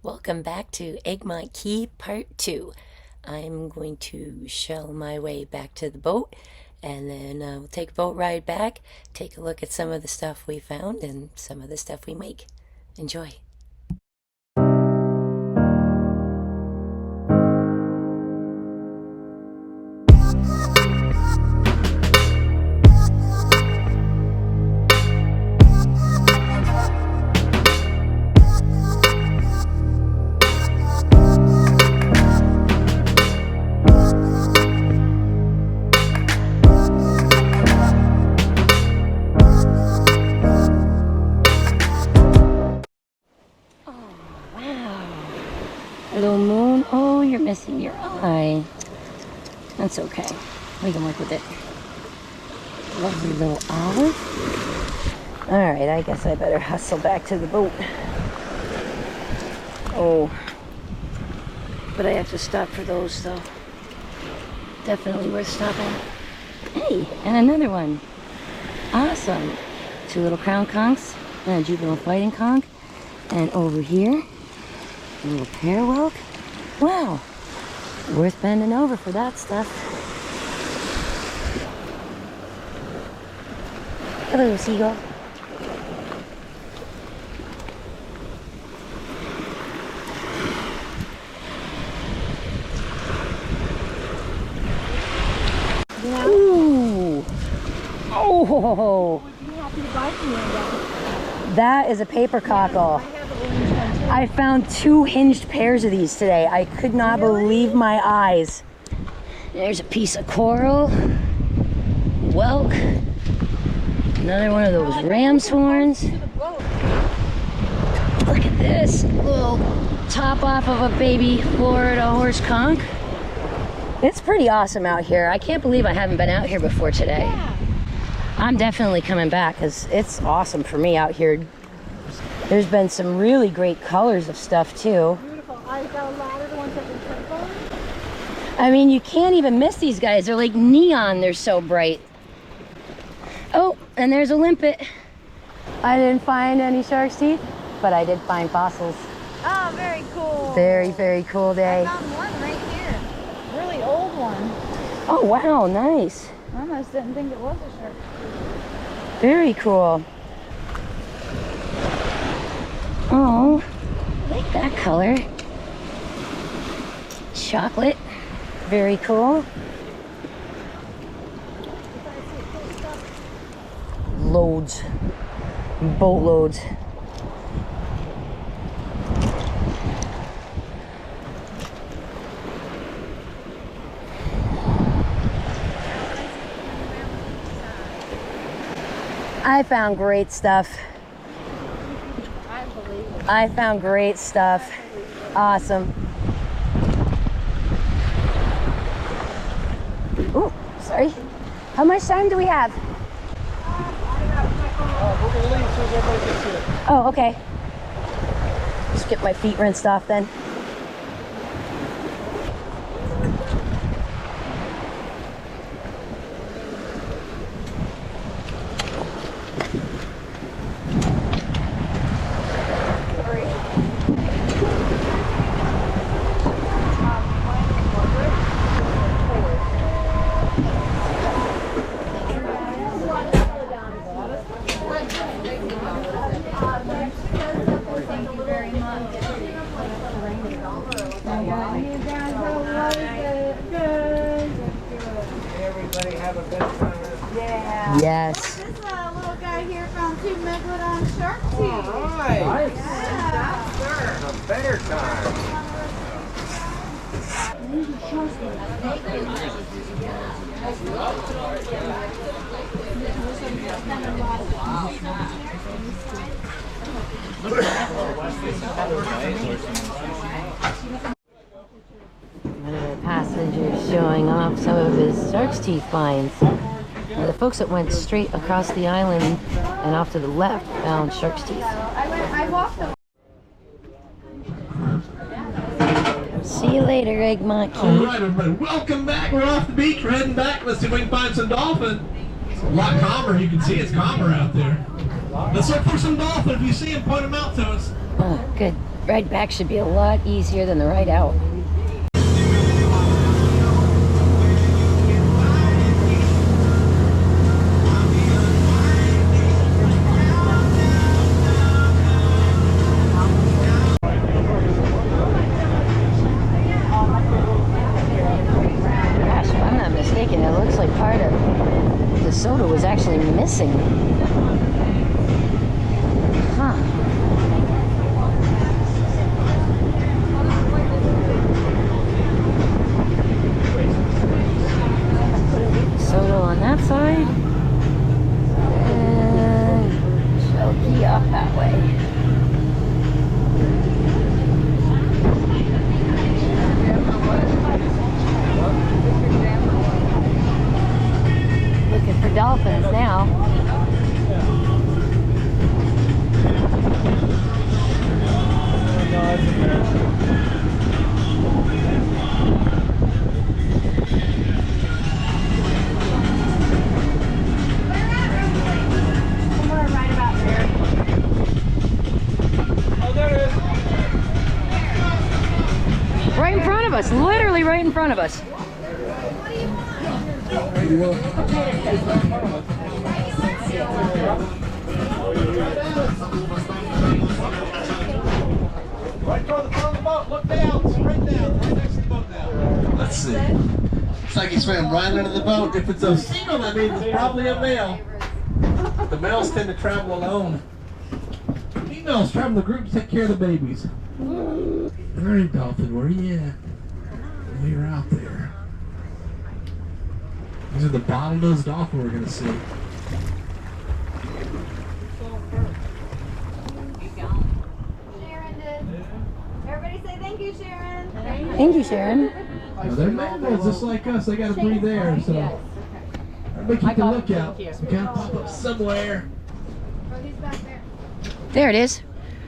Welcome back to Egmont Key Part 2. I'm going to shell my way back to the boat, and then we'll take a boat ride back, take a look at some of the stuff we found and some of the stuff we make. Enjoy. Hello, Moon. Oh, you're missing your eye. That's okay. We can work with it. Lovely little olive. Alright, I guess I better hustle back to the boat. Oh. But I have to stop for those, though. Definitely worth stopping. Hey, and another one. Awesome. Two little crown conchs and a juvenile fighting conch. And over here, a little pear whelk. Wow, worth bending over for that stuff. Hello, seagull. Yeah. Ooh. Oh. Would you happy to buy from me? That is a paper cockle. I found two hinged pairs of these today. I could not believe my eyes. There's a piece of coral. Whelk. Another one of those ram's horns. Look at this little top off of a baby Florida horse conch. It's pretty awesome out here. I can't believe I haven't been out here before today. I'm definitely coming back because it's awesome for me out here. There's been some really great colors of stuff too. Beautiful. I got a lot of the ones that we took on. I mean, you can't even miss these guys. They're like neon. They're so bright. Oh, and there's a limpet. I didn't find any shark's teeth, but I did find fossils. Oh, very cool. Very, very cool day. I found one right here. Really old one. Oh, wow, nice. I almost didn't think it was a shark. Very cool. Oh, I like that color. Chocolate. Very cool. Loads. Boatloads. I found great stuff. I found great stuff. Awesome. Ooh, sorry. How much time do we have? We're going to leave as soon as everybody gets here. Oh, okay. Just get my feet rinsed off then. Everybody have a best time. Yeah. Yes. This little guy here found two megalodon shark teeth. Nice. Yeah. A better time. One of the passengers showing off some of his shark's teeth finds. Now, the folks that went straight across the island and off to the left found shark's teeth. I walked them. See you later, Egmont Key. All right, everybody, welcome back. We're off the beach. We're heading back. Let's see if we can find some dolphin. It's a lot calmer. You can see it's calmer out there. Let's look for some dolphin. If you see them, point them out to us. Oh, good. Ride back should be a lot easier than the ride out. Gosh, if I'm not mistaken, it looks like part of the soda was actually missing. Huh. Soda on that side. And Shell Key off that way. Looking for dolphins now. Right in front of us, literally right in front of us. Right toward the front of the boat. Look down. Straight down. Right next to the boat now. Let's see. Looks like he swam right under the boat. If it's a seagull, that means it's probably a male. The males tend to travel alone. Females travel in groups to take care of the babies. Alright, dolphin, where are you at? We were out there. These are the bottlenose dolphin we're going to see. Sharon did. Everybody say thank you, Sharon. Thank you, Sharon. Now, they're mammals just like us. They got to breathe air, so everybody keep a lookout. It's got to pop up somewhere. Oh, he's back there. There it is.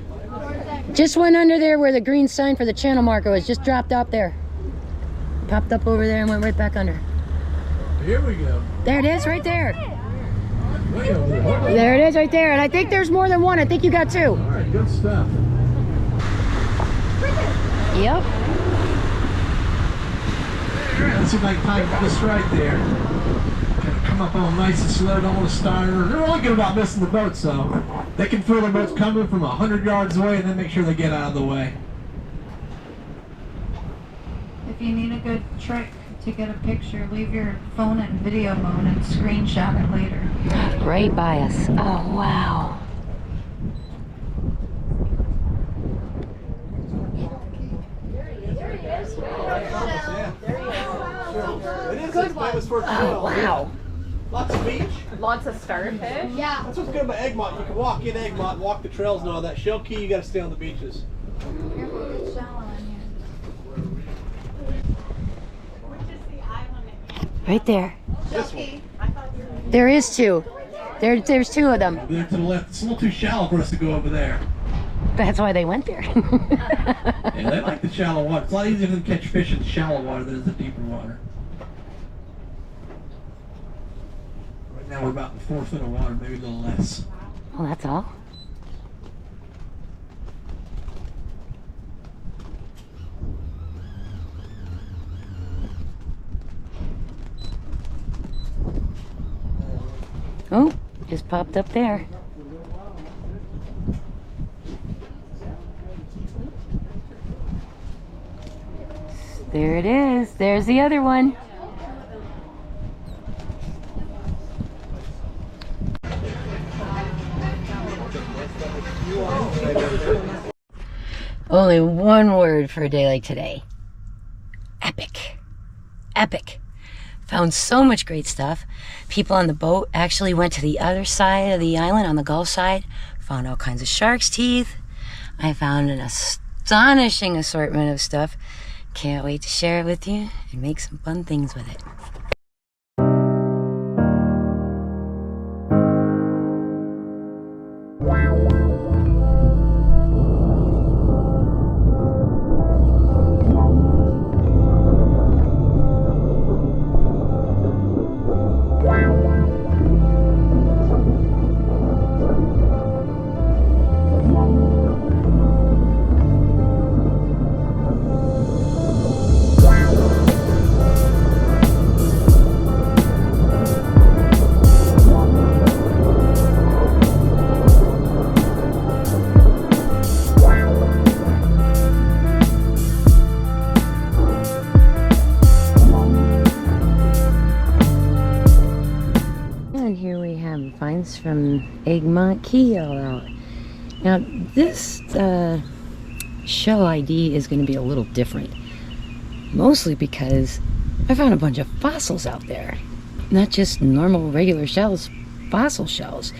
Towards that. Just went under there where the green sign for the channel marker was. Just dropped up there. Popped up over there and went right back under. Here we go. There it is, right there. Way over there. Hold on. There it is, right there. And I think there's more than one. I think you got two. All right, good stuff. Yep. All right, let's see if I can time this right there. Gotta come up all nice and slow. Don't want to start her. They're really good about missing the boat, so they can feel the boat's coming from 100 yards away and then make sure they get out of the way. If you need a good trick to get a picture, leave your phone in video mode and screenshot it later. Right by us. Oh, wow. Oh, wow. Lots of beach. Lots of starfish. Yeah. That's what's good about Egmont. You can walk in Egmont, walk the trails and all that. Shell Key, you got to stay on the beaches. Careful, it's shallow in here. Right there. This one. There is two. There's two of them. Over there to the left. It's a little too shallow for us to go over there. That's why they went there. Yeah, they like the shallow water. It's a lot easier to catch fish in shallow water than in the deeper water. Right now we're about in 4 foot of water, maybe a little less. Well, that's all. Oh, just popped up there. There it is. There's the other one. Only one word for a day like today. Epic. Epic. Found so much great stuff. People on the boat actually went to the other side of the island on the Gulf side. Found all kinds of shark's teeth. I found an astonishing assortment of stuff. Can't wait to share it with you and make some fun things with it. dolphins from Egmont Key all out. Now this shell ID is going to be a little different, mostly because I found a bunch of fossils out there. Not just normal regular shells, fossil shells,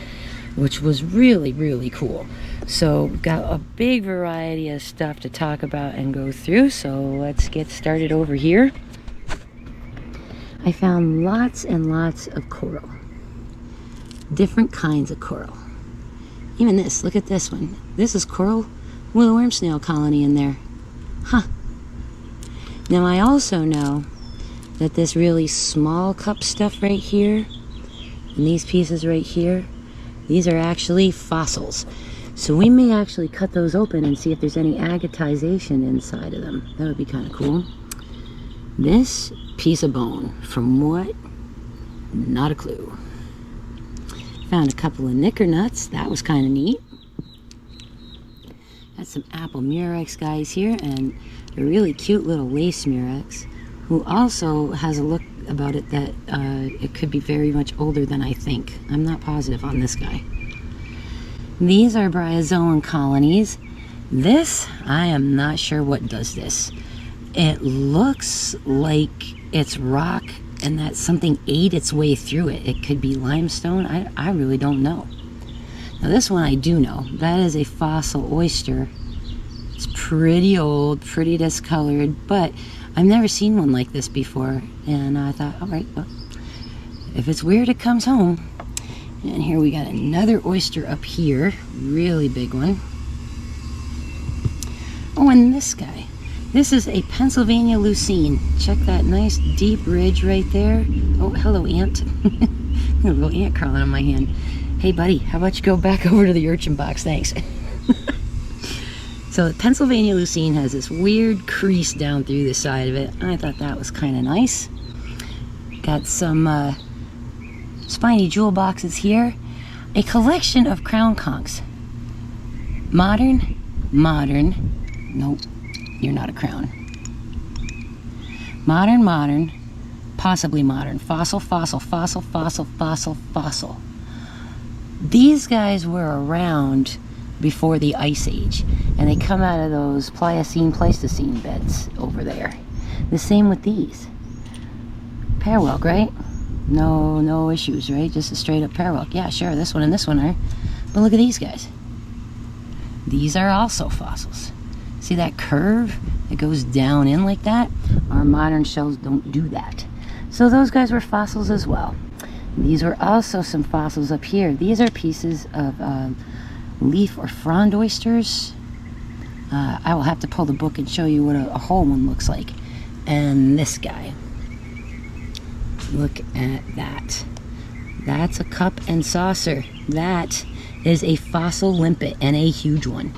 which was really, really cool. So we've got a big variety of stuff to talk about and go through, so let's get started over here. I found lots and lots of coral. Different kinds of coral. Even this, look at this one. This is coral with a worm snail colony in there. Huh. Now I also know that this really small cup stuff right here, and these pieces right here, these are actually fossils. So we may actually cut those open and see if there's any agatization inside of them. That would be kind of cool. This piece of bone, from what? Not a clue. Found a couple of knicker nuts. That was kind of neat. Got some apple murex guys here, and a really cute little lace murex, who also has a look about it that it could be very much older than I think. I'm not positive on this guy. These are bryozoan colonies. This, I am not sure what does this. It looks like it's rock and that something ate its way through it. It could be limestone. I really don't know. Now this one I do know. That is a fossil oyster. It's pretty old, pretty discolored, but I've never seen one like this before, and I thought, all right, well, if it's weird, it comes home. And here we got another oyster up here, really big one. Oh, and this guy. This is a Pennsylvania lucine. Check that nice deep ridge right there. Oh, hello, ant. A little ant crawling on my hand. Hey, buddy, how about you go back over to the urchin box? Thanks. So the Pennsylvania lucine has this weird crease down through the side of it. I thought that was kind of nice. Got some spiny jewel boxes here. A collection of crown conchs. Modern. Nope, you're not a crown. Modern. Possibly modern. Fossil. These guys were around before the Ice Age, and they come out of those Pliocene-Pleistocene beds over there. The same with these. Parwelk, right? No issues, right? Just a straight up parwelk. Yeah, sure, this one and this one are. But look at these guys. These are also fossils. See that curve that goes down in like that? Our modern shells don't do that. So those guys were fossils as well. These were also some fossils up here. These are pieces of leaf or frond oysters. I will have to pull the book and show you what a whole one looks like. And this guy. Look at that. That's a cup and saucer. That is a fossil limpet, and a huge one.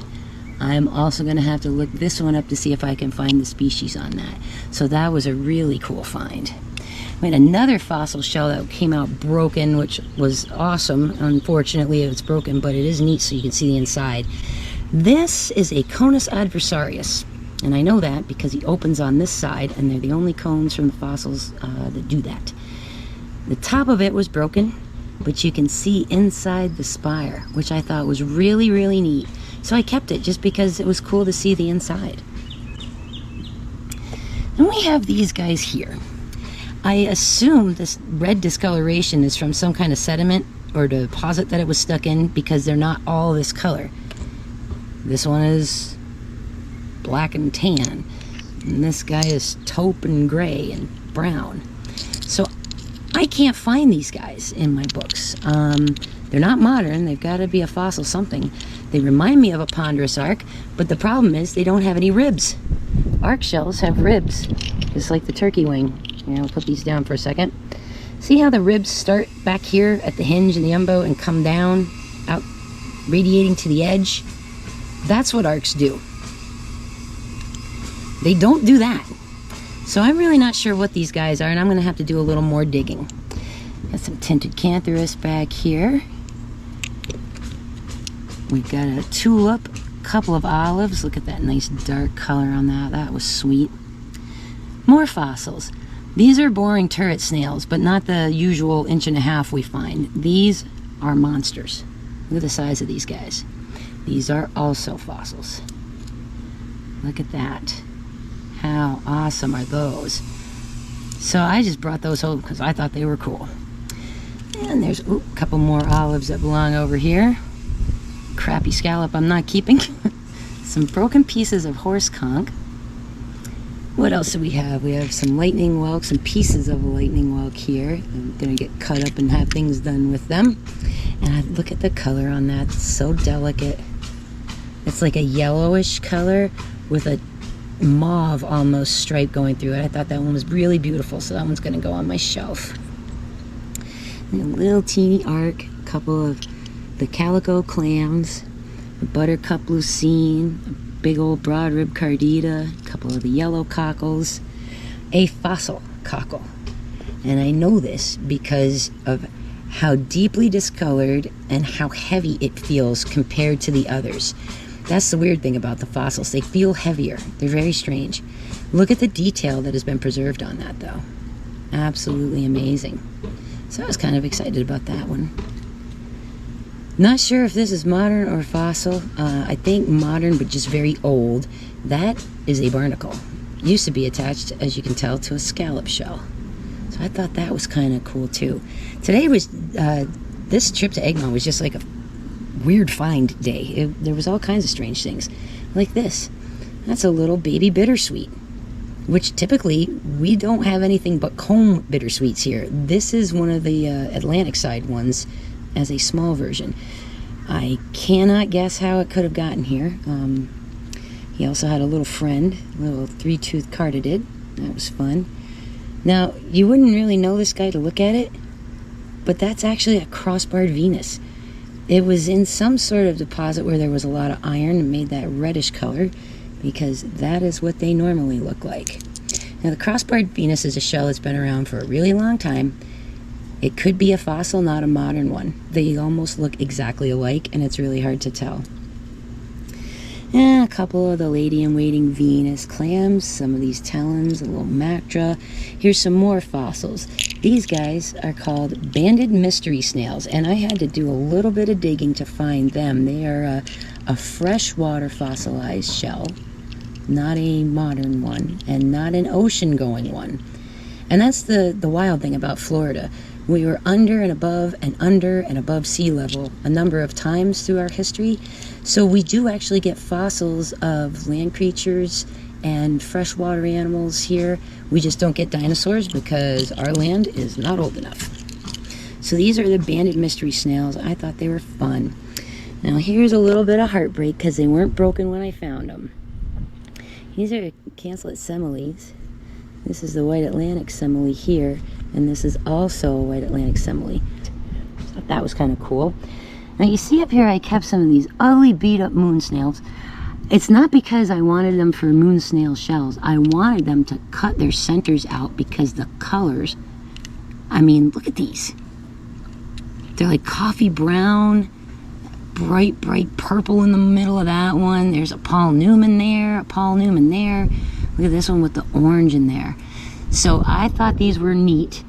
I'm also going to have to look this one up to see if I can find the species on that. So that was a really cool find. We had another fossil shell that came out broken, which was awesome. Unfortunately, it's broken, but it is neat so you can see the inside. This is a Conus adversarius, and I know that because he opens on this side, and they're the only cones from the fossils that do that. The top of it was broken, but you can see inside the spire, which I thought was really, really neat. So I kept it just because it was cool to see the inside. And we have these guys here. I assume this red discoloration is from some kind of sediment or deposit that it was stuck in, because they're not all this color. This one is black and tan, and this guy is taupe and gray and brown. So I can't find these guys in my books. They're not modern. They've got to be a fossil something. They remind me of a ponderous arc, but the problem is they don't have any ribs. Arc shells have ribs, just like the turkey wing. I'll put these down for a second. See how the ribs start back here at the hinge and the umbo and come down, out, radiating to the edge? That's what arcs do. They don't do that. So I'm really not sure what these guys are, and I'm going to have to do a little more digging. Got some tinted cantharus back here. We've got a tulip, a couple of olives. Look at that nice dark color on that. That was sweet. More fossils. These are boring turret snails, but not the usual 1.5 inches we find. These are monsters. Look at the size of these guys. These are also fossils. Look at that. How awesome are those? So I just brought those home because I thought they were cool. And there's a couple more olives that belong over here. Crappy scallop I'm not keeping. Some broken pieces of horse conch. What else do we have? We have some lightning whelk, some pieces of a lightning whelk here. I'm gonna get cut up and have things done with them. And look at the color on that, it's so delicate. It's like a yellowish color with a mauve almost stripe going through it. I thought that one was really beautiful, so that one's gonna go on my shelf. And a little teeny arc, a couple of the calico clams, a buttercup lucine, a big old broad rib cardita, a couple of the yellow cockles, a fossil cockle. And I know this because of how deeply discolored and how heavy it feels compared to the others. That's the weird thing about the fossils. They feel heavier. They're very strange. Look at the detail that has been preserved on that, though. Absolutely amazing. So I was kind of excited about that one. Not sure if this is modern or fossil. I think modern, but just very old. That is a barnacle. Used to be attached, as you can tell, to a scallop shell. So I thought that was kind of cool too. Today was, this trip to Egmont was just like a weird find day. There was all kinds of strange things. Like this. That's a little baby bittersweet, which typically we don't have anything but comb bittersweets here. This is one of the Atlantic side ones as a small version. I cannot guess how it could have gotten here. He also had a little friend, a little three-toothed cartidid. That was fun. Now, you wouldn't really know this guy to look at it, but that's actually a crossbarred Venus. It was in some sort of deposit where there was a lot of iron and made that reddish color, because that is what they normally look like. Now, the crossbarred Venus is a shell that's been around for a really long time. It could be a fossil, not a modern one. They almost look exactly alike, and it's really hard to tell. And a couple of the lady-in-waiting Venus clams, some of these talons, a little mactra. Here's some more fossils. These guys are called banded mystery snails, and I had to do a little bit of digging to find them. They are a freshwater fossilized shell, not a modern one, and not an ocean-going one. And that's the wild thing about Florida. We were under and above sea level a number of times through our history. So we do actually get fossils of land creatures and freshwater animals here. We just don't get dinosaurs because our land is not old enough. So these are the banded mystery snails. I thought they were fun. Now here's a little bit of heartbreak because they weren't broken when I found them. These are cancelet similes. This is the white Atlantic simile here, and this is also a white Atlantic simile. I thought that was kind of cool. Now you see up here I kept some of these ugly beat up moon snails. It's not because I wanted them for moon snail shells. I wanted them to cut their centers out because the colors, I mean, look at these. They're like coffee brown, bright purple in the middle of that one. There's a Paul Newman there, a Paul Newman there. Look at this one with the orange in there. So I thought these were neat.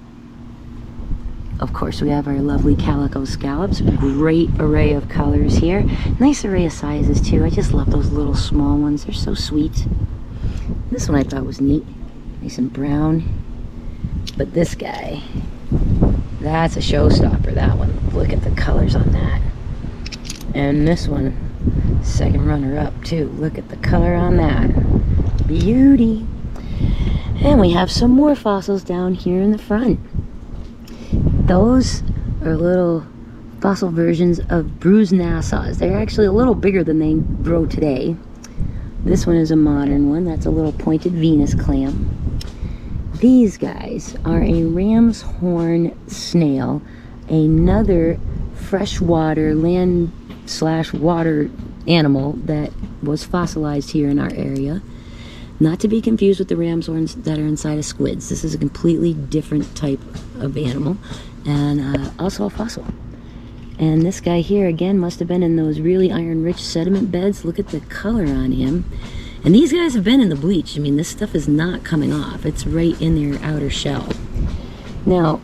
Of course, we have our lovely calico scallops. Great array of colors here. Nice array of sizes too. I just love those little small ones. They're so sweet. This one I thought was neat. Nice and brown. But this guy, that's a showstopper, that one. Look at the colors on that. And this one, second runner up too. Look at the color on that. Beauty. And we have some more fossils down here in the front. Those are little fossil versions of bruised Nassaus. They're actually a little bigger than they grow today. This one is a modern one. That's a little pointed Venus clam. These guys are a ram's horn snail, another freshwater land/water animal that was fossilized here in our area. Not to be confused with the ram's horns that are inside of squids. This is a completely different type of animal, and also a fossil. And this guy here, again, must have been in those really iron-rich sediment beds. Look at the color on him. And these guys have been in the bleach. I mean, this stuff is not coming off. It's right in their outer shell. Now,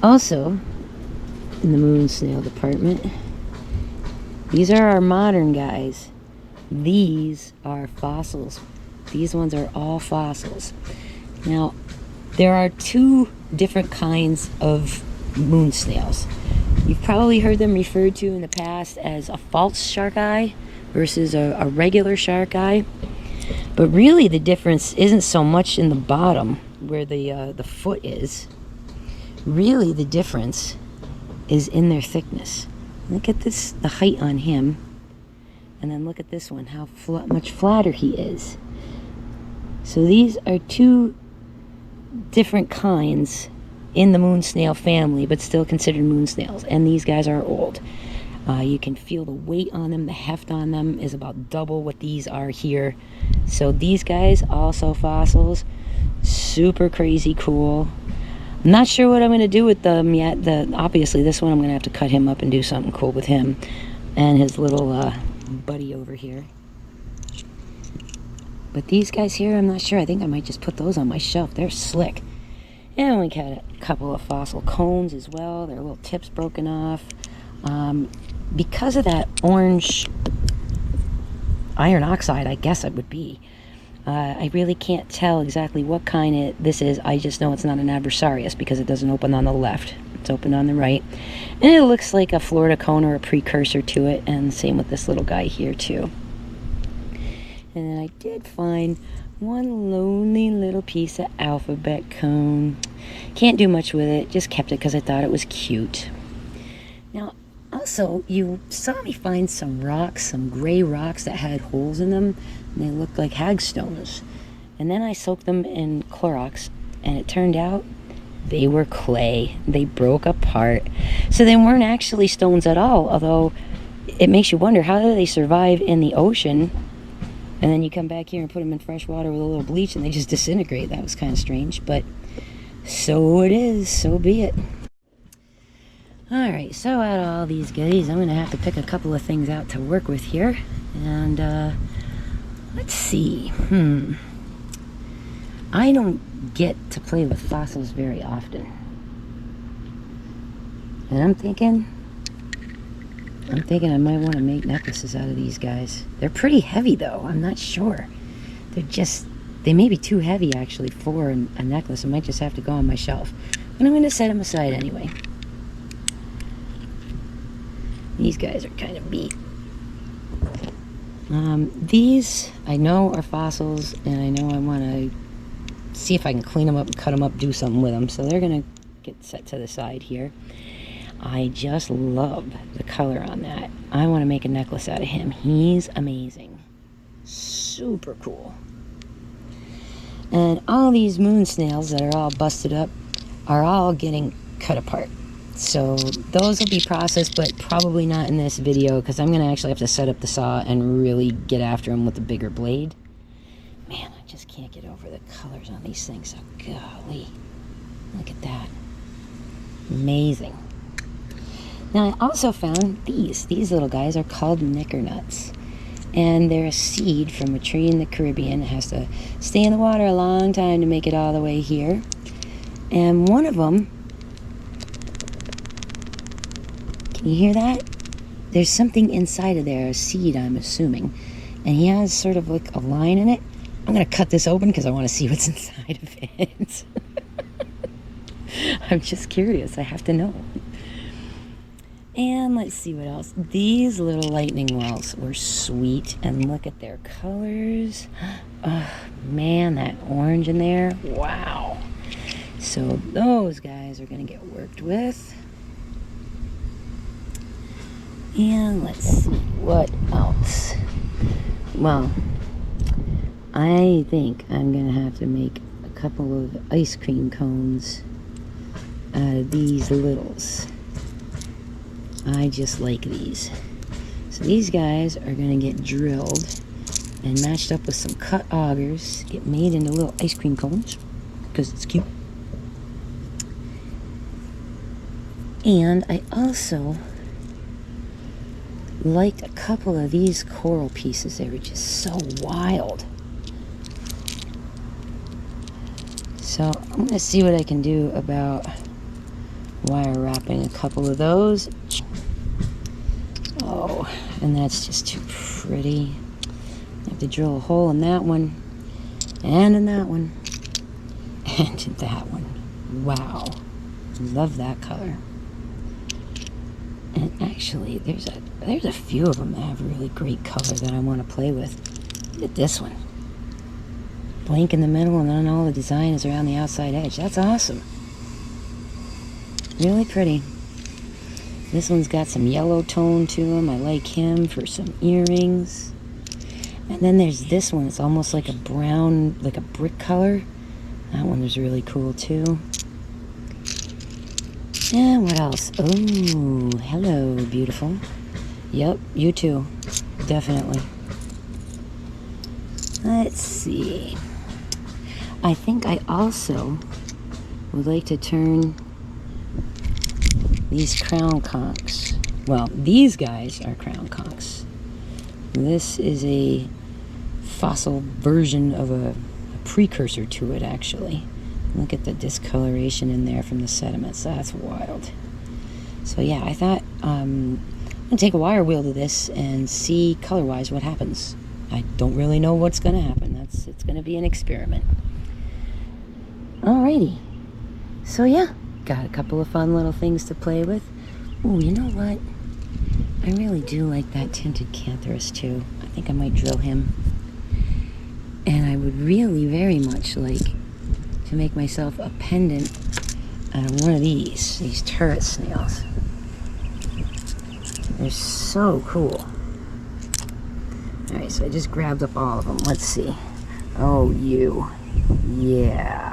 also, in the moon snail department. These are our modern guys. These are fossils. These ones are all fossils. Now, there are two different kinds of moon snails. You've probably heard them referred to in the past as a false shark eye versus a regular shark eye. But really the difference isn't so much in the bottom where the foot is. Really the difference is in their thickness. Look at this, the height on him. And then look at this one, how much flatter he is. So these are two different kinds in the moon snail family, but still considered moon snails. And these guys are old. You can feel the weight on them. The heft on them is about double what these are here. So these guys, also fossils, super crazy cool. I'm not sure what I'm going to do with them yet. Obviously, this one I'm going to have to cut him up and do something cool with him. And his little buddy over here. But these guys here, I'm not sure. I think I might just put those on my shelf. They're slick. And we got a couple of fossil cones as well. Their little tips broken off. Because of that orange iron oxide, I guess it would be. I really can't tell exactly what kind this is. I just know it's not an adversarius because it doesn't open on the left. It's open on the right. And it looks like a Florida cone or a precursor to it. And same with this little guy here too. And then I did find one lonely little piece of alphabet cone. Can't do much with it. Just kept it because I thought it was cute. Now, also, you saw me find some rocks, some gray rocks that had holes in them. And they looked like hagstones. And then I soaked them in Clorox. And it turned out they were clay. They broke apart. So they weren't actually stones at all. Although it makes you wonder, how do they survive in the ocean? And then you come back here and put them in fresh water with a little bleach and they just disintegrate. That was kind of strange. But so it is. So be it. Alright, so out of all these goodies, I'm going to have to pick a couple of things out to work with here. And, let's see. I don't get to play with fossils very often. And I'm thinking I might want to make necklaces out of these guys. They're pretty heavy, though. I'm not sure. They may be too heavy, actually, for a necklace. I might just have to go on my shelf. But I'm going to set them aside anyway. These guys are kind of beat. These I know are fossils, and I know I want to see if I can clean them up and cut them up, do something with them. So they're going to get set to the side here. I just love the color on that. I want to make a necklace out of him. He's amazing. Super cool. And all these moon snails that are all busted up are all getting cut apart. So those will be processed, but probably not in this video because I'm going to actually have to set up the saw and really get after them with a bigger blade. Man, I just can't get over the colors on these things. Oh, golly. Look at that. Amazing. Now, I also found these. These little guys are called nickernuts. And they're a seed from a tree in the Caribbean. It has to stay in the water a long time to make it all the way here. And one of them, can you hear that? There's something inside of there, a seed, I'm assuming. And he has sort of like a line in it. I'm going to cut this open because I want to see what's inside of it. I'm just curious. I have to know. And let's see what else. These little lightning wells were sweet. And look at their colors. Oh, man, that orange in there. Wow. So those guys are going to get worked with. And let's see what else. Well, I think I'm going to have to make a couple of ice cream cones out of these littles. I just like these. So these guys are going to get drilled and matched up with some cut augers, get made into little ice cream cones because it's cute. And I also liked a couple of these coral pieces. They were just so wild. So I'm going to see what I can do about wire wrapping a couple of those. Oh, and that's just too pretty. I have to drill a hole in that one, and in that one, and in that one. Wow, love that color. And actually, there's a few of them that have really great color that I want to play with. Look at this one. Blank in the middle, and then all the design is around the outside edge. That's awesome. Really pretty. This one's got some yellow tone to him. I like him for some earrings. And then there's this one. It's almost like a brown, like a brick color. That one is really cool too. And what else? Oh, hello, beautiful. Yep, you too. Definitely. Let's see. I think I also would like to turn these crown conchs. Well, these guys are crown conchs. This is a fossil version of a precursor to it, actually. Look at the discoloration in there from the sediments. That's wild. So yeah, I thought I'm gonna take a wire wheel to this and see color-wise what happens. I don't really know what's gonna happen. It's gonna be an experiment. Alrighty. So yeah, got a couple of fun little things to play with. Oh, you know what? I really do like that tinted cantharus too. I think I might drill him. And I would really very much like to make myself a pendant out of one of these turret snails. They're so cool. Alright, so I just grabbed up all of them. Let's see. Oh, you. Yeah.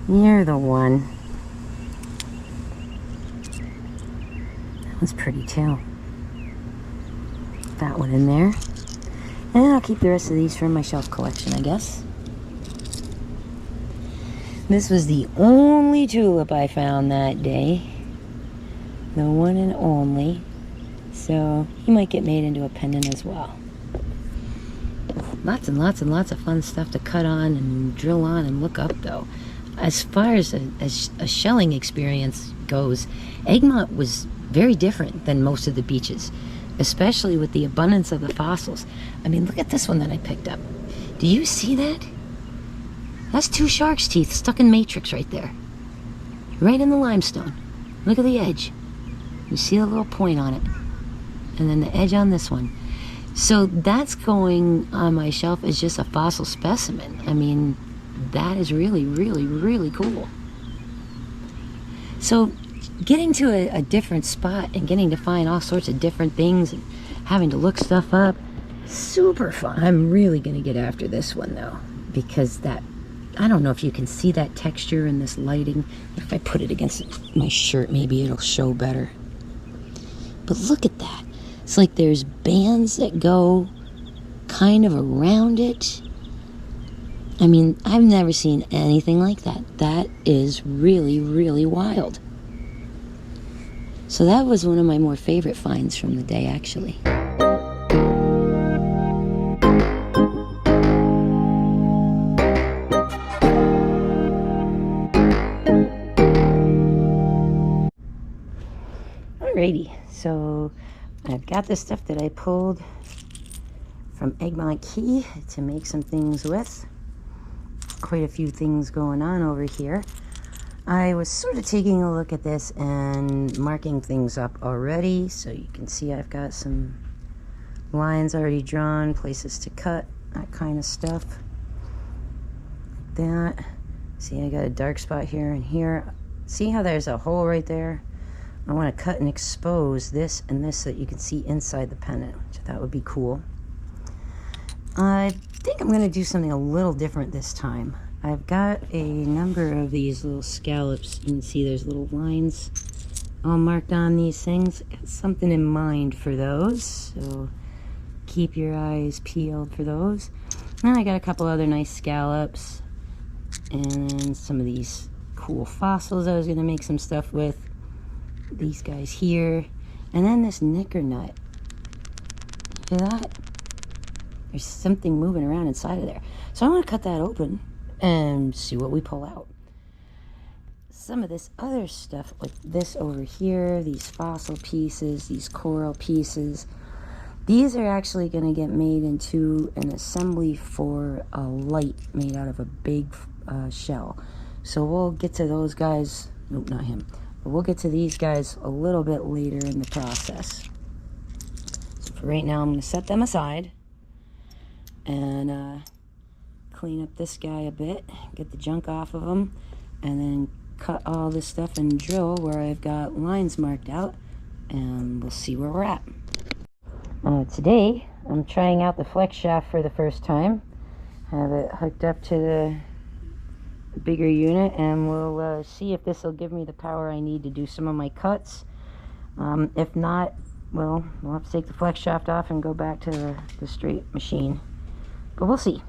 You're the one. That one's pretty too. Put that one in there. And I'll keep the rest of these from my shelf collection, I guess. This was the only tulip I found that day. The one and only. So he might get made into a pendant as well. Lots and lots and lots of fun stuff to cut on and drill on and look up though. As far as a shelling experience goes, Egmont was very different than most of the beaches, especially with the abundance of the fossils. I mean, look at this one that I picked up. Do you see that? That's 2 shark's teeth stuck in matrix right there. Right in the limestone. Look at the edge. You see the little point on it. And then the edge on this one. So that's going on my shelf as just a fossil specimen. I mean, that is really, really, really cool. So getting to a different spot and getting to find all sorts of different things and having to look stuff up, super fun. I'm really going to get after this one though, because that, I don't know if you can see that texture in this lighting. If I put it against my shirt, maybe it'll show better. But look at that. It's like there's bands that go kind of around it. I mean, I've never seen anything like that. That is really, really wild. So that was one of my more favorite finds from the day, actually. Alrighty, so I've got the stuff that I pulled from Egmont Key to make some things with. Quite a few things going on over here. I was sort of taking a look at this and marking things up already, so you can see I've got some lines already drawn, places to cut, that kind of stuff. Like that. See, I got a dark spot here and here. See how there's a hole right there? I want to cut and expose this and this so that you can see inside the pendant, which I thought would be cool. I think I'm going to do something a little different this time. I've got a number of these little scallops. You can see there's little lines all marked on these things. Got something in mind for those, so keep your eyes peeled for those. And I got a couple other nice scallops and some of these cool fossils I was going to make some stuff with. These guys here, and then this knicker nut. Hear that? There's something moving around inside of there. So I'm going to cut that open and see what we pull out. some of this other stuff, like this over here, these fossil pieces, these coral pieces, these are actually going to get made into an assembly for a light made out of a big shell. So we'll get to those guys. Nope, not him. But we'll get to these guys a little bit later in the process. So for right now, I'm going to set them aside and clean up this guy a bit, get the junk off of him, and then cut all this stuff and drill where I've got lines marked out, and we'll see where we're at. Today, I'm trying out the flex shaft for the first time. Have it hooked up to the bigger unit, and we'll see if this will give me the power I need to do some of my cuts. If not, well, we'll have to take the flex shaft off and go back to the straight machine. But we'll see.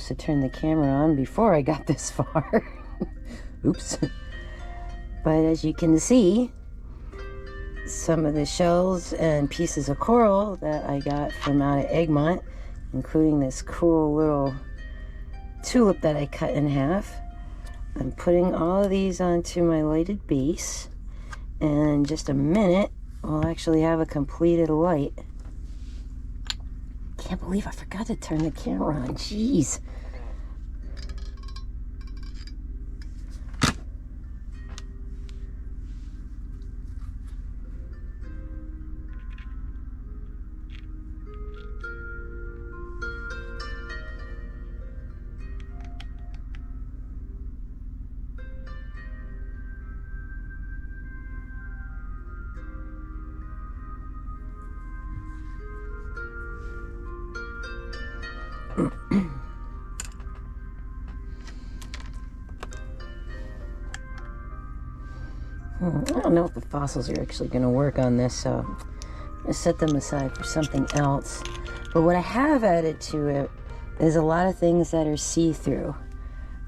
supposed to turn the camera on before I got this far. Oops. But as you can see, some of the shells and pieces of coral that I got from out of Egmont, including this cool little tulip that I cut in half. I'm putting all of these onto my lighted base, and in just a minute we'll actually have a completed light. Can't believe I forgot to turn the camera on. Jeez. I don't know if the fossils are actually going to work on this, so I'm going to set them aside for something else. But what I have added to it is a lot of things that are see-through.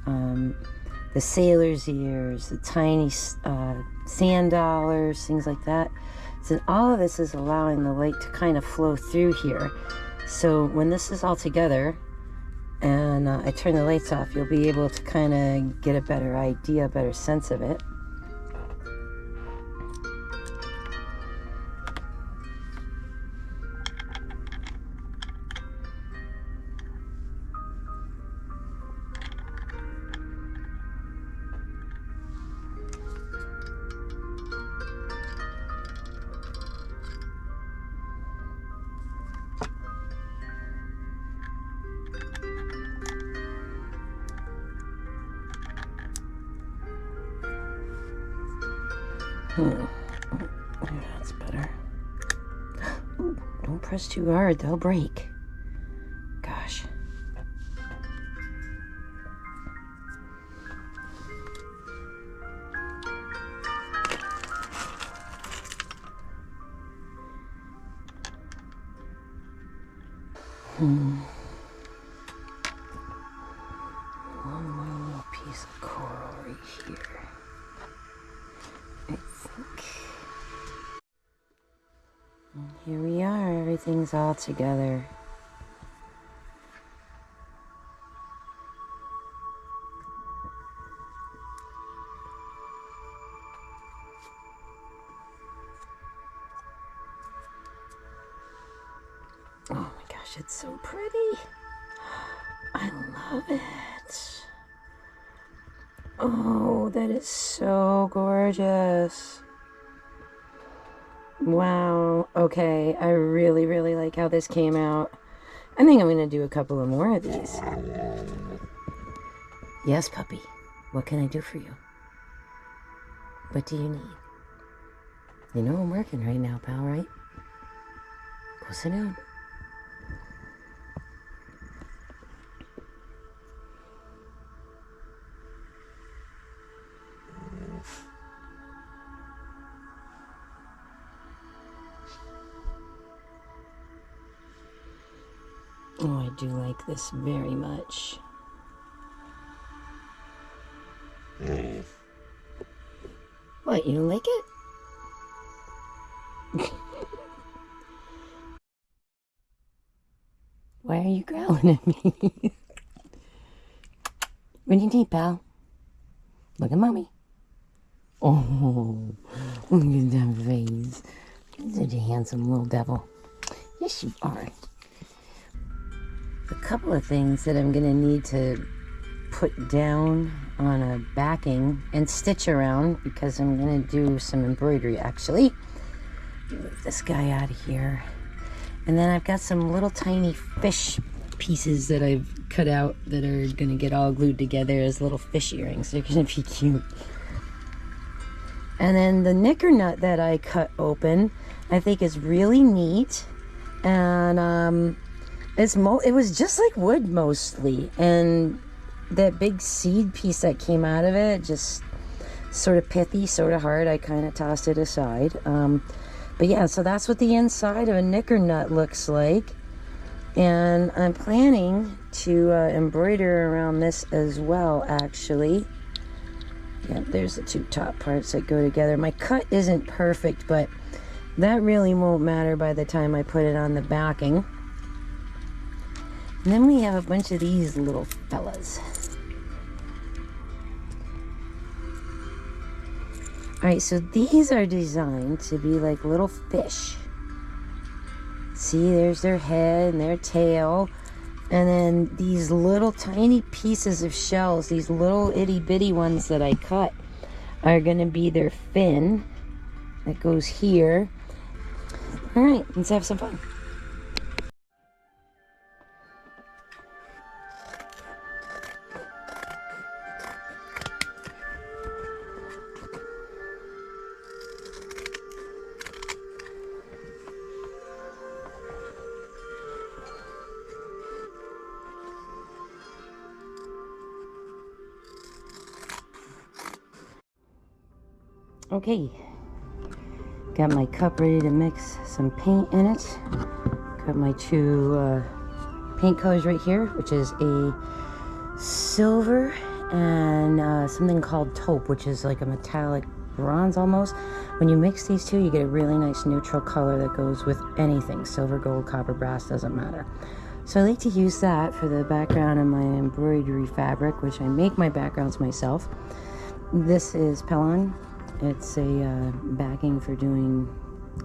The sailor's ears, the tiny sand dollars, things like that. So all of this is allowing the light to kind of flow through here. So when this is all together and I turn the lights off, you'll be able to kind of get a better idea, a better sense of it. Yeah, that's better. Ooh, don't press too hard, they'll break. Gosh. One more little piece of coral right here. And here we are, everything's all together. Oh my gosh, it's so pretty. I love it. Oh, that is so gorgeous. Wow. Okay, I really, really like how this came out. I think I'm going to do a couple of more of these. Yes, puppy. What can I do for you? What do you need? You know I'm working right now, pal, right? Go sit down. Oh, I do like this very much. What, you don't like it? Why are you growling at me? What do you need, pal? Look at mommy. Oh, look at that face. You're such a handsome little devil. Yes, you are. A couple of things that I'm going to need to put down on a backing and stitch around, because I'm going to do some embroidery actually. Move this guy out of here. And then I've got some little tiny fish pieces that I've cut out that are going to get all glued together as little fish earrings. They're going to be cute. And then the knicker nut that I cut open, I think is really neat. And it was just like wood mostly, and that big seed piece that came out of it, just sort of pithy, sort of hard. I kind of tossed it aside. But yeah, so that's what the inside of a knicker nut looks like. And I'm planning to embroider around this as well, actually. Yep, there's the two top parts that go together. My cut isn't perfect, but that really won't matter by the time I put it on the backing. And then we have a bunch of these little fellas. Alright, so these are designed to be like little fish. See, there's their head and their tail. And then these little tiny pieces of shells, these little itty bitty ones that I cut, are going to be their fin that goes here. Alright, let's have some fun. Okay, got my cup ready to mix some paint in it. Got my two paint colors right here, which is a silver and something called taupe, which is like a metallic bronze almost. When you mix these two, you get a really nice neutral color that goes with anything. Silver, gold, copper, brass, doesn't matter. So I like to use that for the background of my embroidery fabric, which I make my backgrounds myself. This is Pellon. It's a backing for doing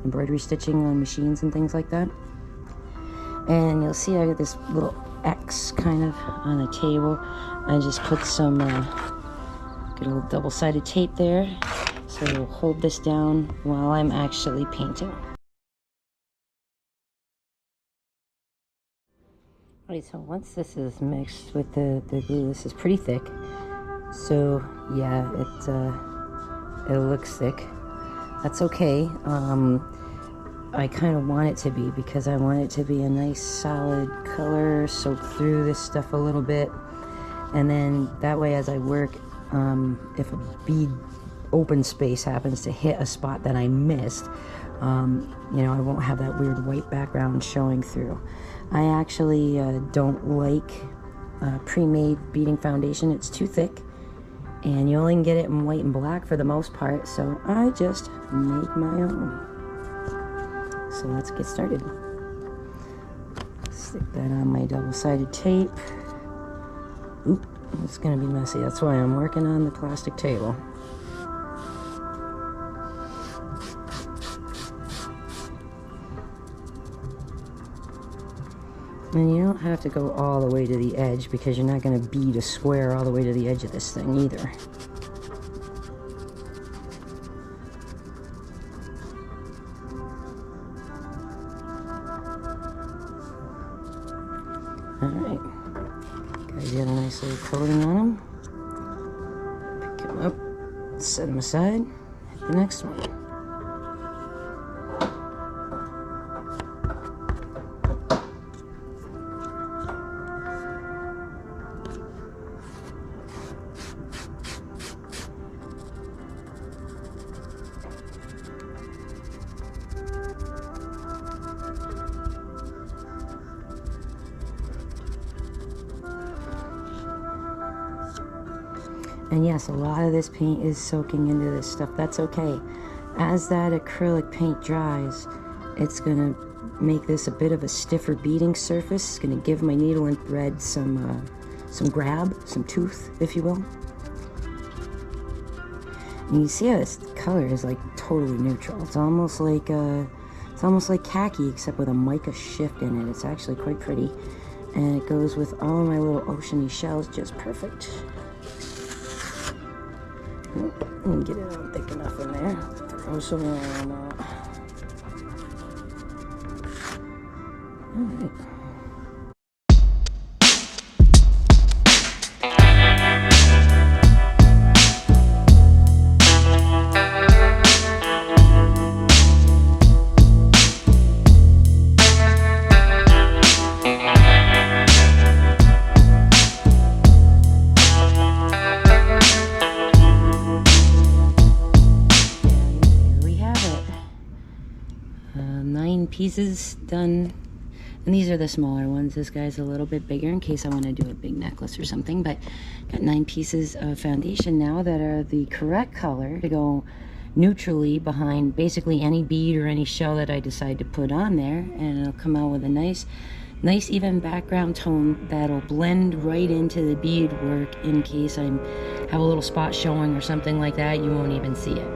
embroidery stitching on machines and things like that. And you'll see I got this little X kind of on the table. I just put some, get a little double-sided tape there, so it'll hold this down while I'm actually painting. Alright, so once this is mixed with the glue, this is pretty thick. So yeah, it looks thick. That's okay. I kind of want it to be, because I want it to be a nice solid color, soak through this stuff a little bit, and then that way as I work, if a bead open space happens to hit a spot that I missed, you know, I won't have that weird white background showing through. I actually don't like pre-made beading foundation. It's too thick, and you only can get it in white and black for the most part, so I just make my own. So let's get started. Stick that on my double-sided tape. Oop, it's gonna be messy. That's why I'm working on the plastic table. And you don't have to go all the way to the edge, because you're not going to bead a square all the way to the edge of this thing either. Alright, gotta get a nice little coating on them. Pick them up, set them aside, hit the next one. And yes, a lot of this paint is soaking into this stuff. That's okay. As that acrylic paint dries, it's gonna make this a bit of a stiffer beading surface. It's gonna give my needle and thread some grab, some tooth, if you will. And you see how this color is like totally neutral. It's almost like khaki, except with a mica shift in it. It's actually quite pretty, and it goes with all of my little oceany shells just perfect. And get it on thick enough in there. Throw some more on that. Alright. Pieces done And these are the smaller ones. This guy's a little bit bigger in case I want to do a big necklace or something. But got 9 pieces of foundation now that are the correct color to go neutrally behind basically any bead or any shell that I decide to put on there. And it'll come out with a nice even background tone that'll blend right into the bead work. In case I have a little spot showing or something like that, you won't even see it.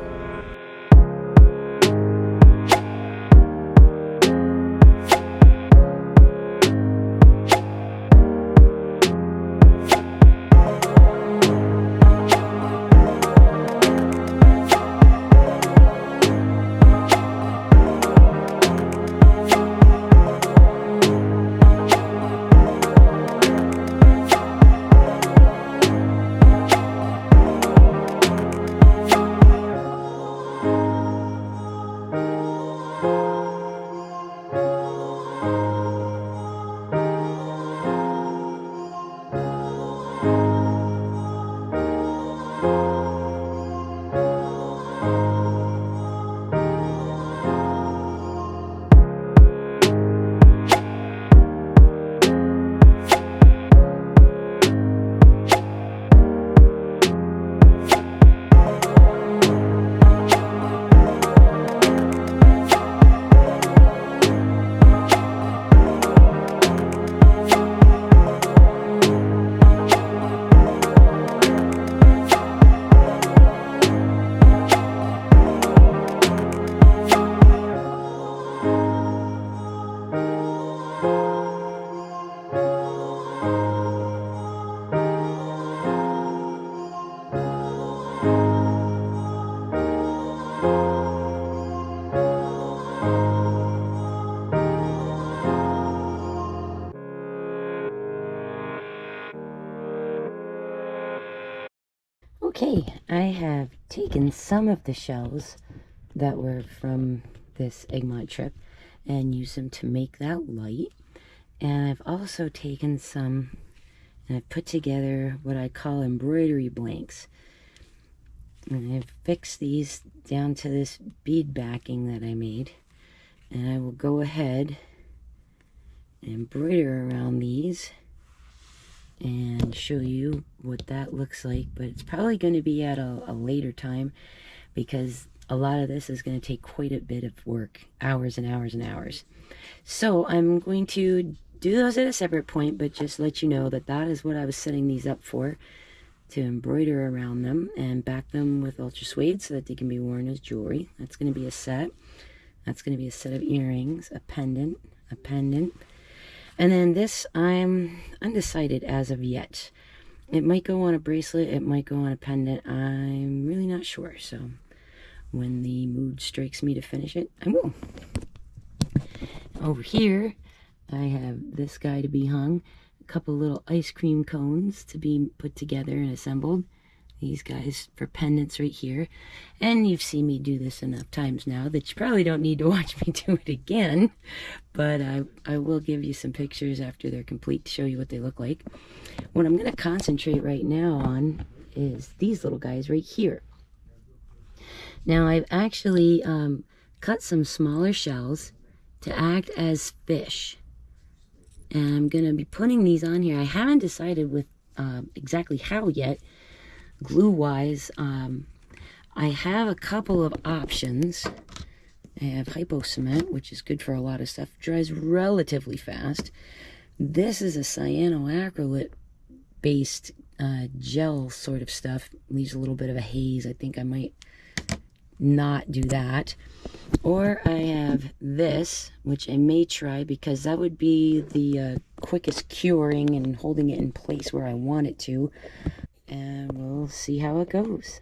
Okay, I have taken some of the shells that were from this Egmont trip and used them to make that light. And I've also taken some and I've put together what I call embroidery blanks. And I've fixed these down to this bead backing that I made. And I will go ahead and embroider around these and show you what that looks like, but it's probably going to be at a later time because a lot of this is going to take quite a bit of work, hours and hours and hours. So I'm going to do those at a separate point, but just let you know that that is what I was setting these up for, to embroider around them and back them with ultra suede so that they can be worn as jewelry. That's going to be a set. That's going to be a set of earrings, a pendant. And then this, I'm undecided as of yet. It might go on a bracelet, it might go on a pendant. I'm really not sure. So when the mood strikes me to finish it, I will. Over here, I have this guy to be hung. A couple little ice cream cones to be put together and assembled. These guys for pendants right here. And you've seen me do this enough times now that you probably don't need to watch me do it again. But I will give you some pictures after they're complete to show you what they look like. What I'm going to concentrate right now on is these little guys right here. Now I've actually cut some smaller shells to act as fish. And I'm going to be putting these on here. I haven't decided with exactly how yet. Glue wise, I have a couple of options. I have hypo cement, which is good for a lot of stuff, dries relatively fast. This is a cyanoacrylate based gel sort of stuff, leaves a little bit of a haze. I think I might not do that. Or I have this, which I may try because that would be the quickest curing and holding it in place where I want it to. And we'll see how it goes.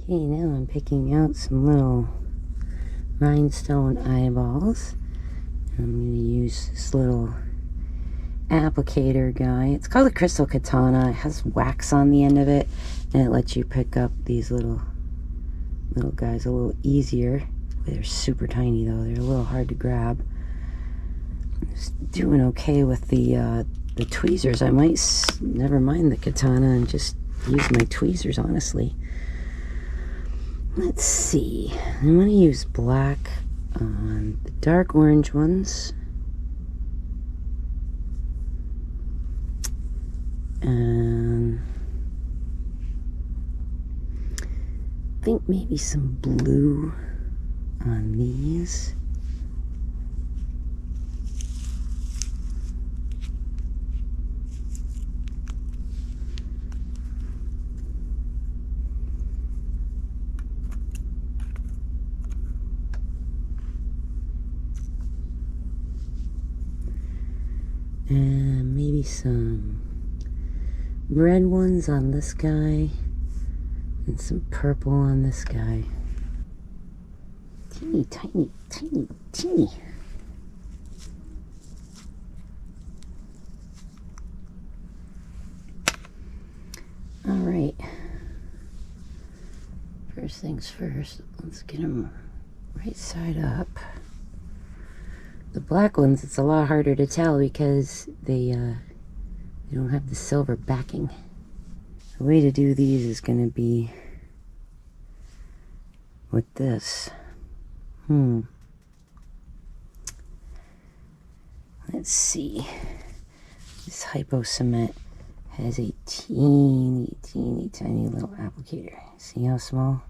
Okay, now I'm picking out some little rhinestone eyeballs. I'm going to use this little applicator guy. It's called a crystal katana. It has wax on the end of it, and it lets you pick up these little guys a little easier. They're super tiny though. They're a little hard to grab. I'm just doing okay with the tweezers. I might never mind the katana and just use my tweezers, honestly. Let's see. I'm going to use black on the dark orange ones. And I think maybe some blue on these. And maybe some red ones on this guy and some purple on this guy. Teeny, tiny, tiny, teeny. All right. First things first, let's get them right side up. The black ones, it's a lot harder to tell because they don't have the silver backing. The way to do these is going to be with this. Let's see. This hypo cement has a teeny, teeny, tiny little applicator. See how small?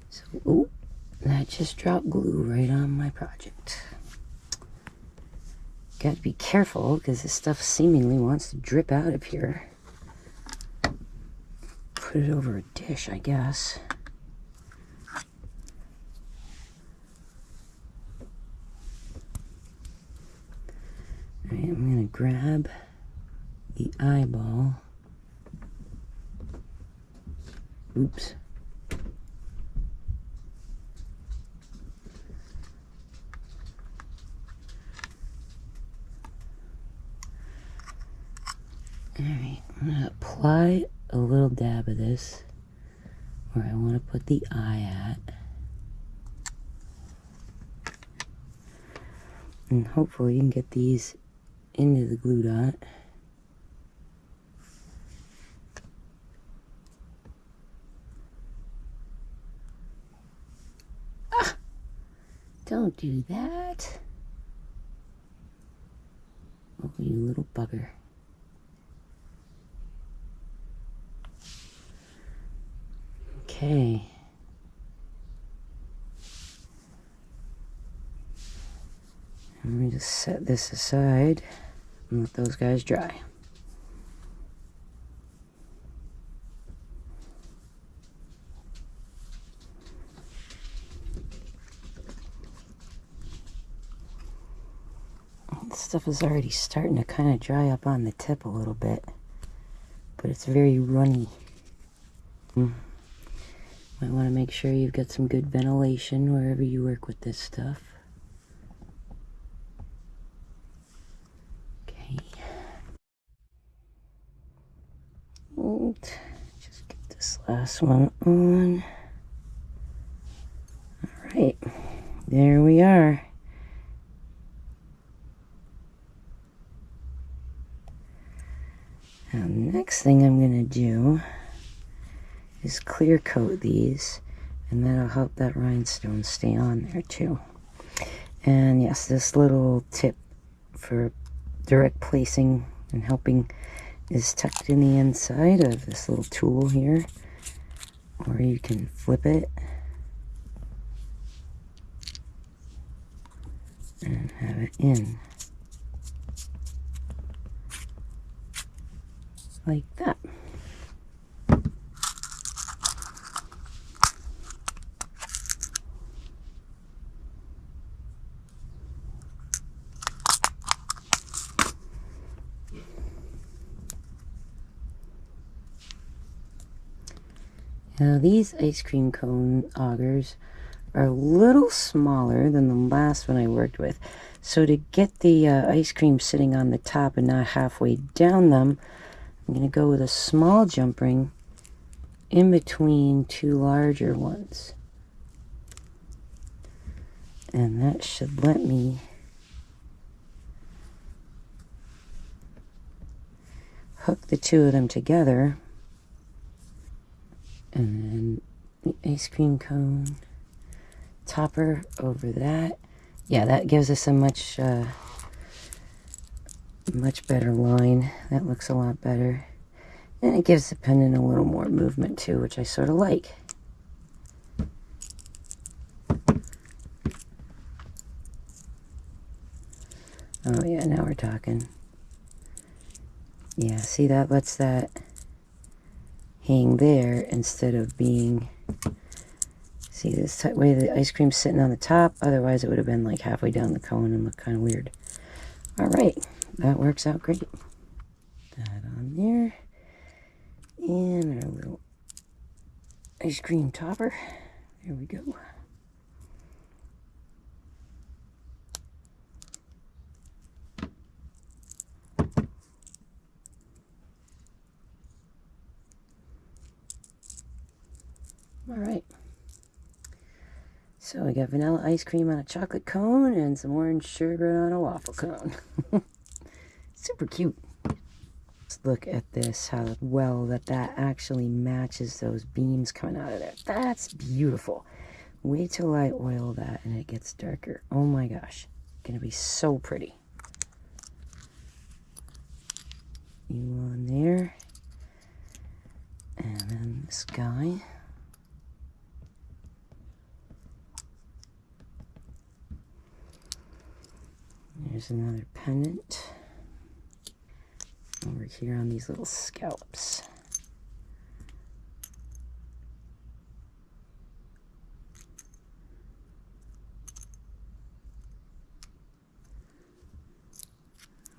So, oh, that just dropped glue right on my project. Got to be careful because this stuff seemingly wants to drip out of here. Put it over a dish, I guess. Alright, I'm going to grab the eyeball. Oops. Alright, I'm going to apply a little dab of this where I want to put the eye at. And hopefully you can get these into the glue dot. Ah! Don't do that. Oh, you little bugger. Okay. I'm going to just set this aside and let those guys dry. This stuff is already starting to kind of dry up on the tip a little bit, but it's very runny. Might want to make sure you've got some good ventilation wherever you work with this stuff. Okay. And just get this last one on. Alright, there we are. Now, next thing I'm going to do is clear coat these, and that'll help that rhinestone stay on there too. And yes, this little tip for direct placing and helping is tucked in the inside of this little tool here, or you can flip it and have it in like that. Now these ice cream cone augers are a little smaller than the last one I worked with. So to get the ice cream sitting on the top and not halfway down them, I'm going to go with a small jump ring in between two larger ones. And that should let me hook the two of them together. And then the ice cream cone topper over that. Yeah, that gives us a much better line. That looks a lot better. And it gives the pendant a little more movement too, which I sort of like. Oh yeah, now we're talking. Yeah, see, that lets that hang there instead of being... See, this way the ice cream's sitting on the top, otherwise it would have been like halfway down the cone and look kind of weird. Alright, that works out great. That on there. And our little ice cream topper. There we go. Alright. So we got vanilla ice cream on a chocolate cone and some orange sherbet on a waffle cone. Super cute. Let's look at this, how well that actually matches those beams coming out of there. That's beautiful. Wait till I oil that and it gets darker. Oh my gosh. Gonna be so pretty. You on there. And then this guy. There's another pendant over here on these little scallops.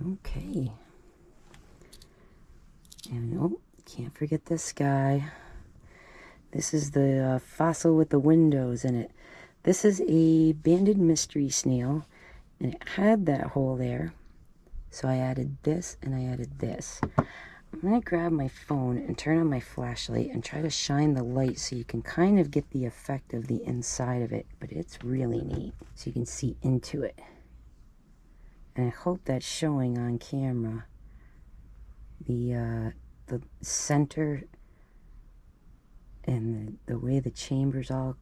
Okay. And oh, can't forget this guy. This is the fossil with the windows in it. This is a banded mystery snail. And it had that hole there, so I added this and I added this. I'm going to grab my phone and turn on my flashlight and try to shine the light so you can kind of get the effect of the inside of it, but it's really neat, so you can see into it. And I hope that's showing on camera. The center and the way the chambers all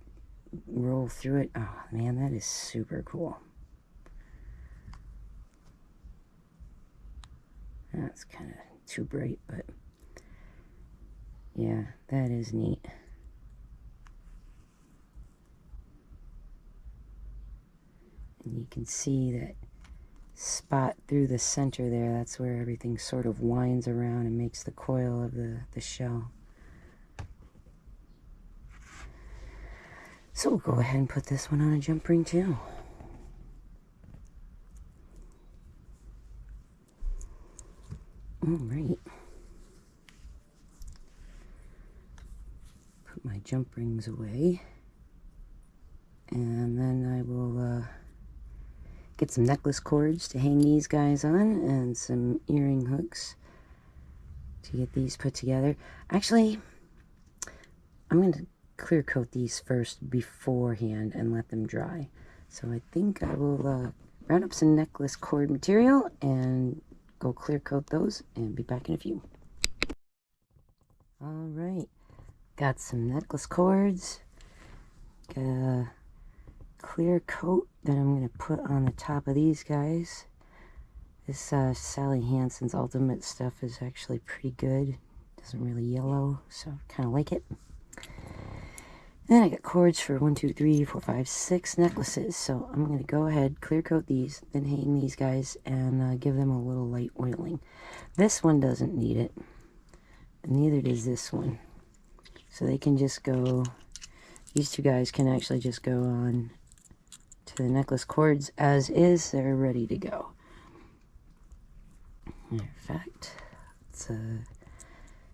roll through it. Oh man, that is super cool. That's kind of too bright, but yeah, that is neat. And you can see that spot through the center there. That's where everything sort of winds around and makes the coil of the shell. So we'll go ahead and put this one on a jump ring too. Alright. Put my jump rings away. And then I will get some necklace cords to hang these guys on and some earring hooks to get these put together. Actually, I'm going to clear coat these first beforehand and let them dry. So I think I will round up some necklace cord material and go clear coat those and be back in a few. Alright, got some necklace cords, got a clear coat that I'm going to put on the top of these guys. This Sally Hansen's Ultimate stuff is actually pretty good. Doesn't really yellow, so I kind of like it. Then I got cords for 1, 2, 3, 4, 5, 6 necklaces. So I'm going to go ahead, clear coat these, then hang these guys and give them a little light oiling. This one doesn't need it, and neither does this one. So they can just go, these two guys can actually just go on to the necklace cords as is. They're ready to go. In fact, let's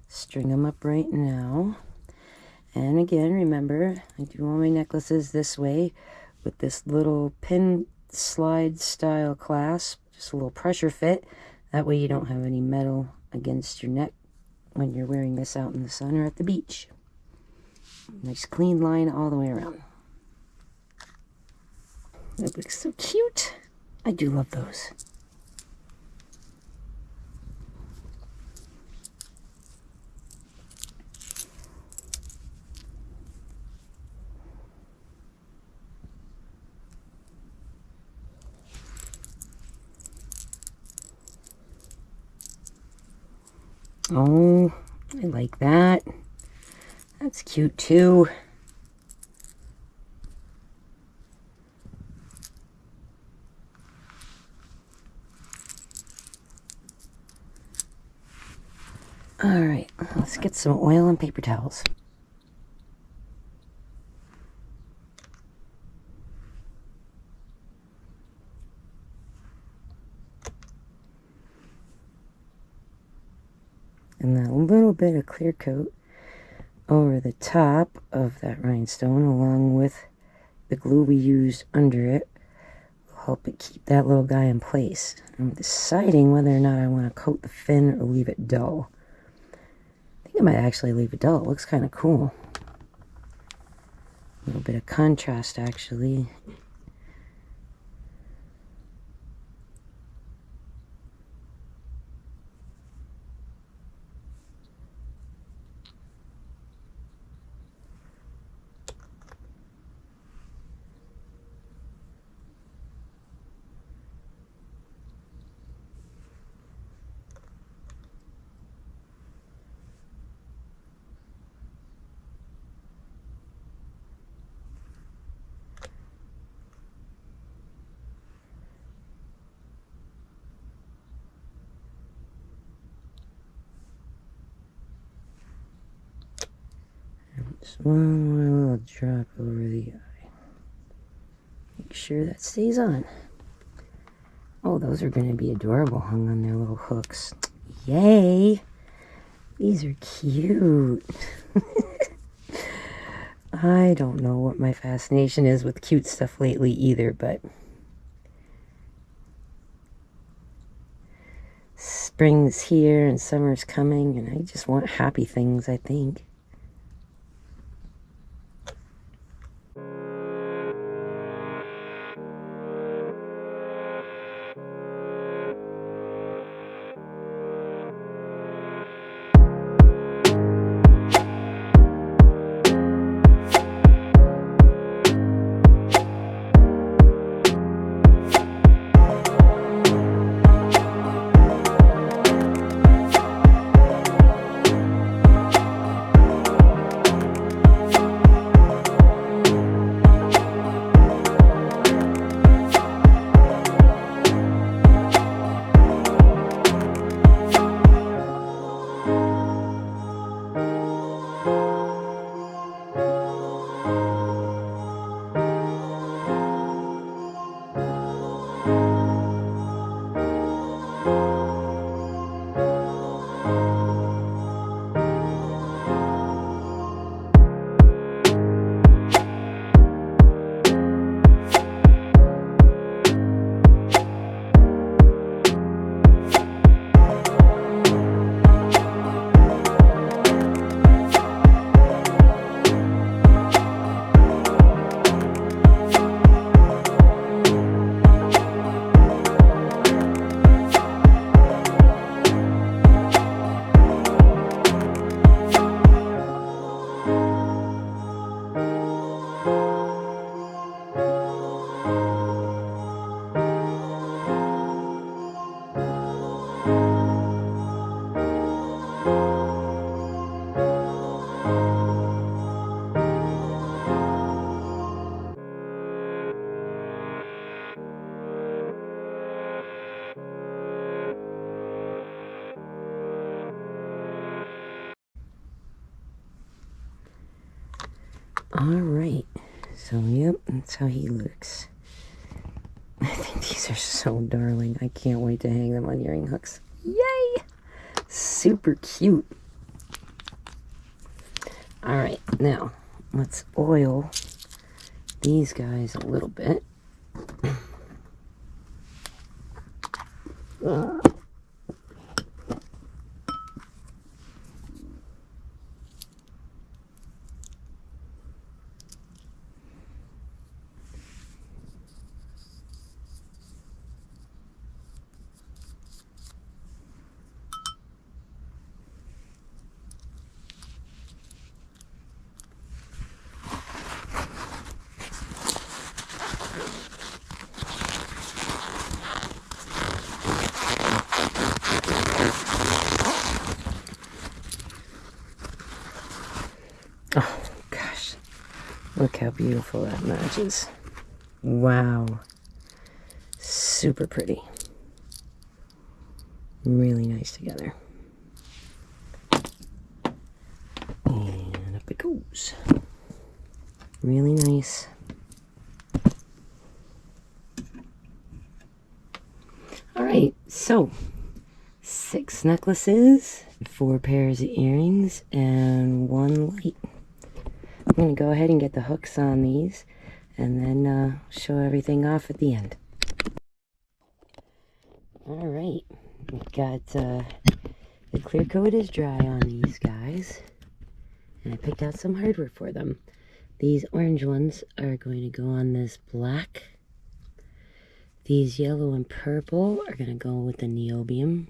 string them up right now. And again, remember, I do all my necklaces this way with this little pin slide style clasp, just a little pressure fit. That way you don't have any metal against your neck when you're wearing this out in the sun or at the beach. Nice clean line all the way around. That looks so cute. I do love those. Oh, I like that. That's cute too. All right, let's get some oil and paper towels. And that little bit of clear coat over the top of that rhinestone, along with the glue we used under it, will help it keep that little guy in place. I'm deciding whether or not I want to coat the fin or leave it dull. I think I might actually leave it dull. It looks kind of cool. A little bit of contrast, actually. Just one more little drop over the eye. Make sure that stays on. Oh, those are going to be adorable hung on their little hooks. Yay! These are cute. I don't know what my fascination is with cute stuff lately either, but spring's here and summer's coming, and I just want happy things, I think. Alright, so yep, that's how he looks. I think these are so darling. I can't wait to hang them on earring hooks. Yay! Super cute. All right, now let's oil these guys a little bit. Oh gosh, look how beautiful that matches. Wow, super pretty. Really nice together. And up it goes. Really nice. All right, so 6 necklaces, 4 pairs of earrings, and 1 light. I'm going to go ahead and get the hooks on these and then show everything off at the end. All right, we've got the clear coat is dry on these guys, and I picked out some hardware for them. These orange ones are going to go on this black. These yellow and purple are going to go with the niobium.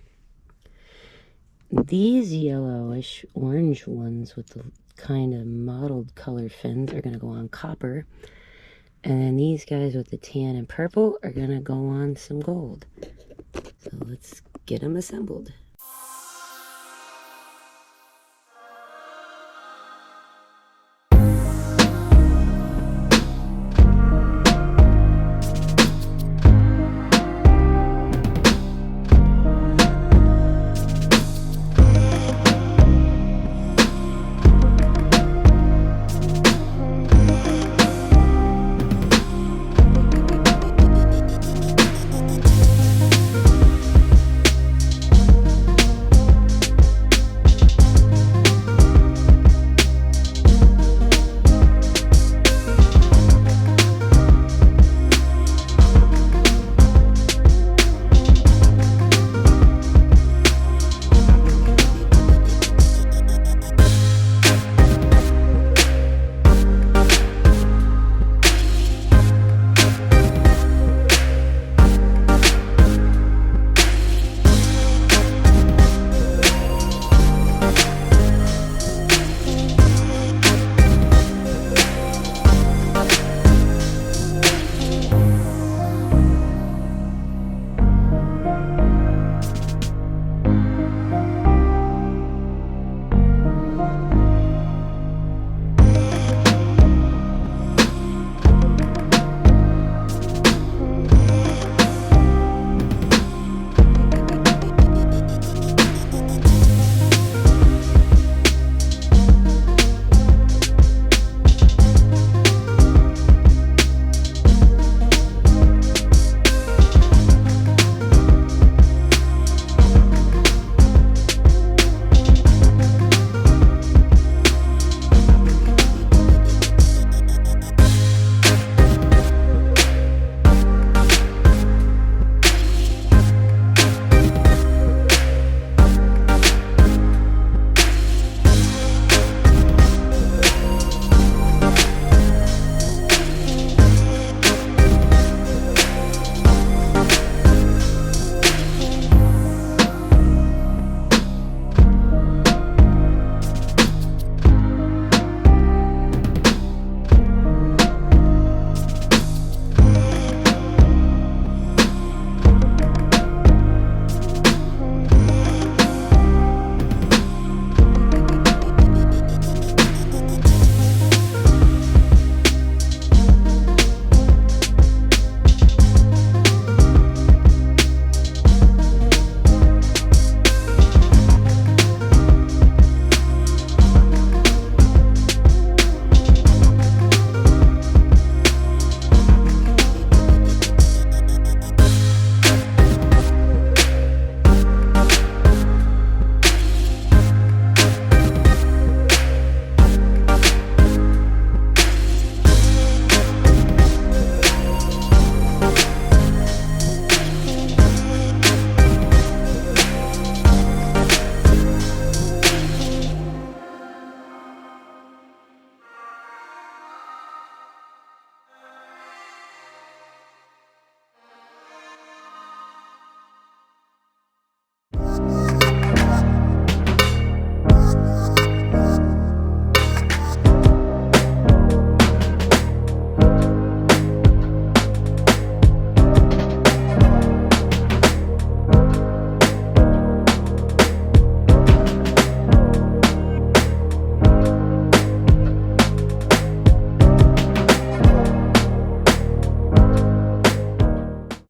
These yellowish orange ones with the kind of mottled color fins are going to go on copper. And then these guys with the tan and purple are going to go on some gold. So let's get them assembled.